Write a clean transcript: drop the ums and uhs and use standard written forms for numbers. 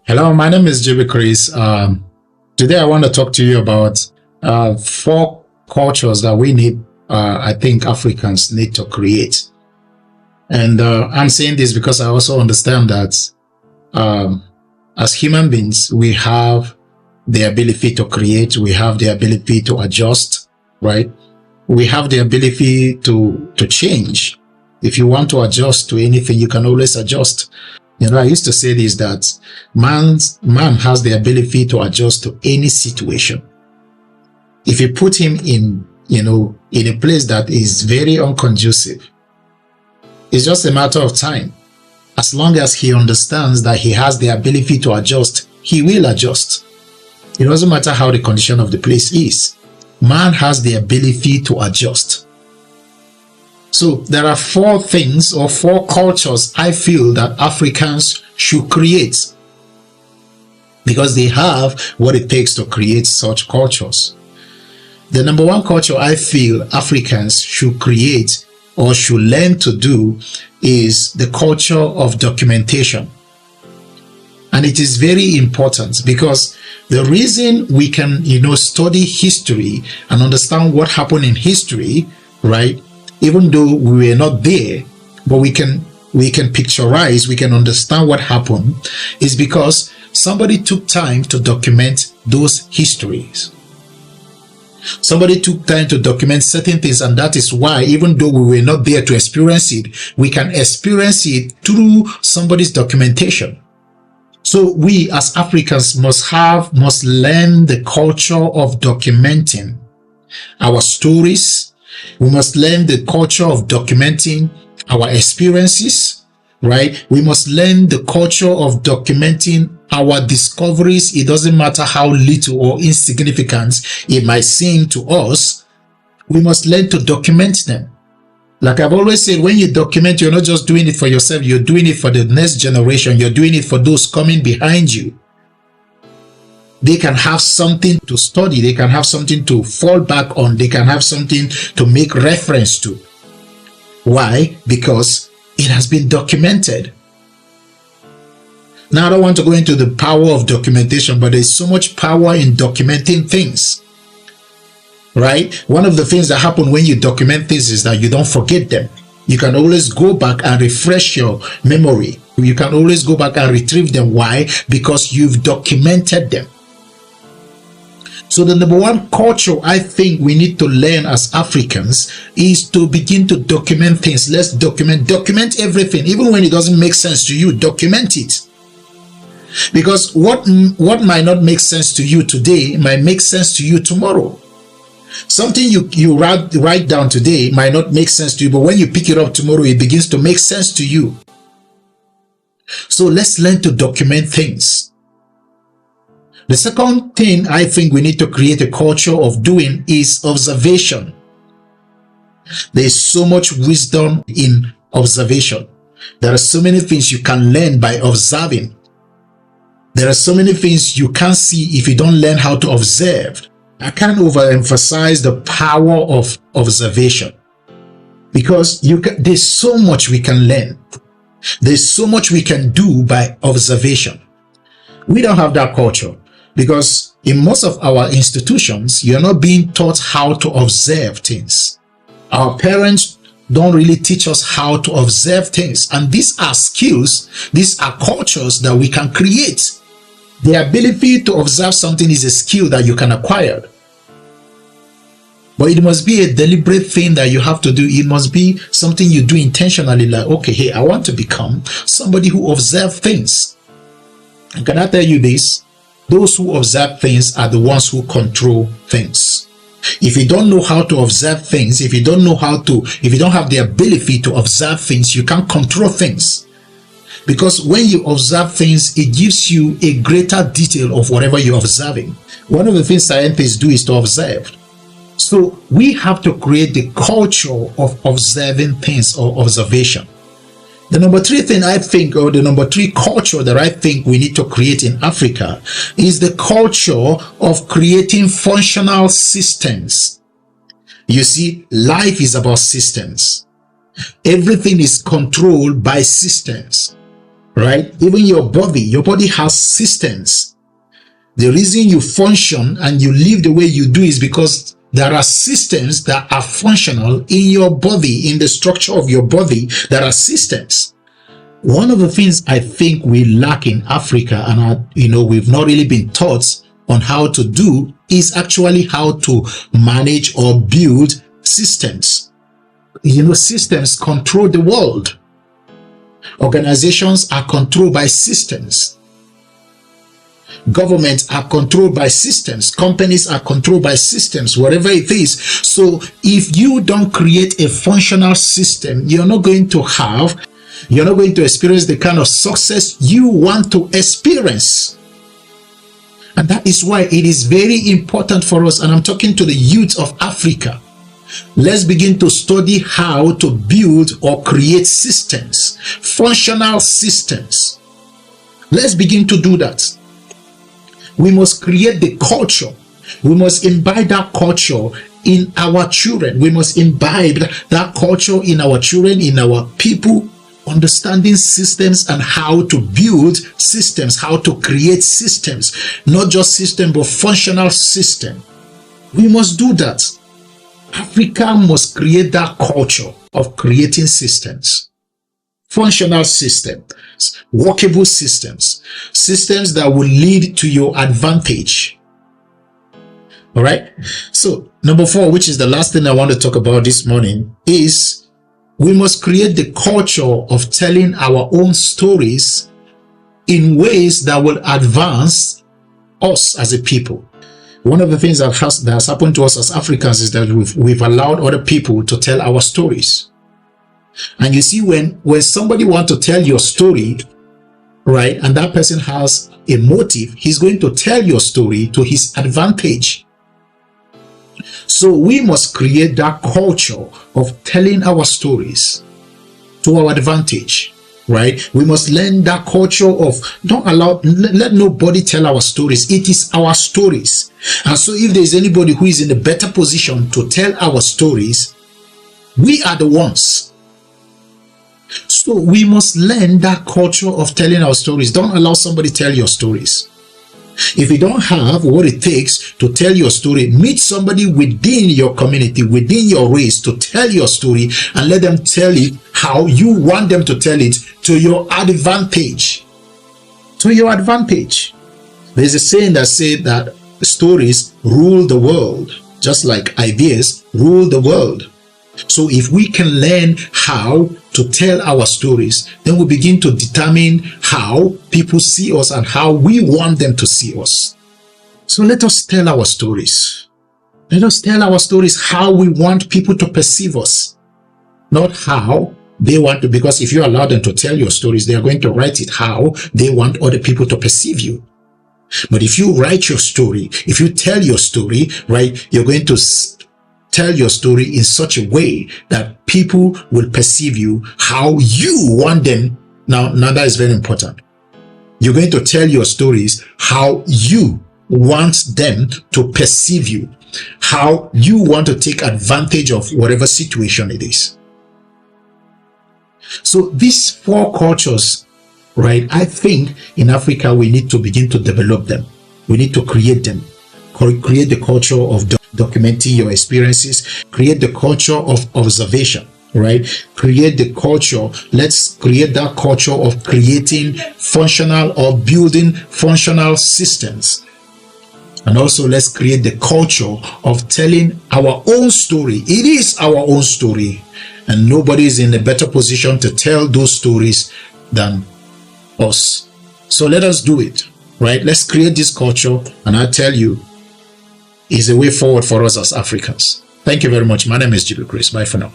Hello, my name is JB Chris. Today I want to talk to you about four cultures that we need, I think Africans need to create. And I'm saying this because I also understand that as human beings, we have the ability to create, we have the ability to adjust, right? We have the ability to change. If you want to adjust to anything, you can always adjust. You know, I used to say this, that man has the ability to adjust to any situation. If you put him in, in a place that is very unconducive, it's just a matter of time. As long as he understands that he has the ability to adjust, he will adjust. It doesn't matter how the condition of the place is. Man has the ability to adjust. So there are four things or four cultures I feel that Africans should create, because they have what it takes to create such cultures. The number one culture I feel Africans should create or should learn to do is the culture of documentation. And it is very important, because the reason we can, study history and understand what happened in history, right? Even though we were not there, but we can picturize, we can understand what happened, is because somebody took time to document those histories. Somebody took time to document certain things, and that is why, even though we were not there to experience it, we can experience it through somebody's documentation. So we as Africans must learn the culture of documenting our stories. We must learn the culture of documenting our experiences, right? We must learn the culture of documenting our discoveries. It doesn't matter how little or insignificant it might seem to us. We must learn to document them. Like I've always said, when you document, you're not just doing it for yourself, you're doing it for the next generation. You're doing it for those coming behind you. They can have something to study. They can have something to fall back on. They can have something to make reference to. Why? Because it has been documented. Now, I don't want to go into the power of documentation, but there's so much power in documenting things, right? One of the things that happen when you document things is that you don't forget them. You can always go back and refresh your memory. You can always go back and retrieve them. Why? Because you've documented them. So the number one culture I think we need to learn as Africans is to begin to document things. Let's document everything. Even when it doesn't make sense to you, document it. Because what might not make sense to you today might make sense to you tomorrow. Something you write down today might not make sense to you, but when you pick it up tomorrow, it begins to make sense to you. So let's learn to document things. The second thing I think we need to create a culture of doing is observation. There is so much wisdom in observation. There are so many things you can learn by observing. There are so many things you can't see if you don't learn how to observe. I can't overemphasize the power of observation, because there's so much we can learn. There's so much we can do by observation. We don't have that culture, because in most of our institutions, you're not being taught how to observe things. Our parents don't really teach us how to observe things. And these are skills, these are cultures that we can create. The ability to observe something is a skill that you can acquire. But it must be a deliberate thing that you have to do. It must be something you do intentionally, like, okay, hey, I want to become somebody who observes things. And can I tell you this? Those who observe things are the ones who control things. If you don't know how to observe things, if you don't have the ability to observe things, you can't control things. Because when you observe things, it gives you a greater detail of whatever you're observing. One of the things scientists do is to observe. So we have to create the culture of observing things, or observation. The number three thing I think, or the number three culture that I think we need to create in Africa, is the culture of creating functional systems. You see, life is about systems. Everything is controlled by systems. right? Even your body has systems. The reason you function and you live the way you do is because there are systems that are functional in your body, in the structure of your body. There are systems. One of the things I think we lack in Africa, and we've not really been taught on how to do, is actually how to manage or build systems. Systems control the world. Organizations are controlled by systems. Governments are controlled by systems. Companies are controlled by systems, whatever it is. So if you don't create a functional system, you're not going to experience the kind of success you want to experience. And that is why it is very important for us, and I'm talking to the youth of Africa. Let's begin to study how to build or create systems, functional systems. Let's begin to do that. We must create the culture. We must imbibe that culture in our children. We must imbibe that culture in our children, in our people, understanding systems and how to build systems, how to create systems, not just system, but functional system. We must do that. Africa must create that culture of creating systems, functional systems, workable systems, systems that will lead to your advantage. All right. So number 4, which is the last thing I want to talk about this morning, is we must create the culture of telling our own stories in ways that will advance us as a people. One of the things that has happened to us as Africans is that we've allowed other people to tell our stories. And you see, when somebody wants to tell your story, right, and that person has a motive, he's going to tell your story to his advantage. So we must create that culture of telling our stories to our advantage, right? We must learn that culture of let nobody tell our stories. It is our stories. And so if there's anybody who is in a better position to tell our stories, we are the ones. So we must learn that culture of telling our stories. Don't allow somebody tell your stories. If you don't have what it takes to tell your story, meet somebody within your community, within your race, to tell your story, and let them tell it how you want them to tell it to your advantage. To your advantage. There's a saying that says that stories rule the world, just like ideas rule the world. So if we can learn how to tell our stories, then we begin to determine how people see us and how we want them to see us. So let us tell our stories. Let us tell our stories how we want people to perceive us, not how they want to, because if you allow them to tell your stories, they are going to write it how they want other people to perceive you. But if you write your story, if you tell your story, right, you're going to tell your story in such a way that people will perceive you how you want them. Now that is very important. You're going to tell your stories how you want them to perceive you, how you want to take advantage of whatever situation it is. So these 4 cultures, right, I think in Africa we need to begin to develop them. We need to create them. Create the culture of documenting your experiences. Create the culture of observation, right? Create the culture. Let's create that culture of creating functional or building functional systems. And also let's create the culture of telling our own story. It is our own story, and nobody is in a better position to tell those stories than us. So let us do it, right? Let's create this culture, and I tell you, is a way forward for us as Africans. Thank you very much. My name is Jibril Chris. Bye for now.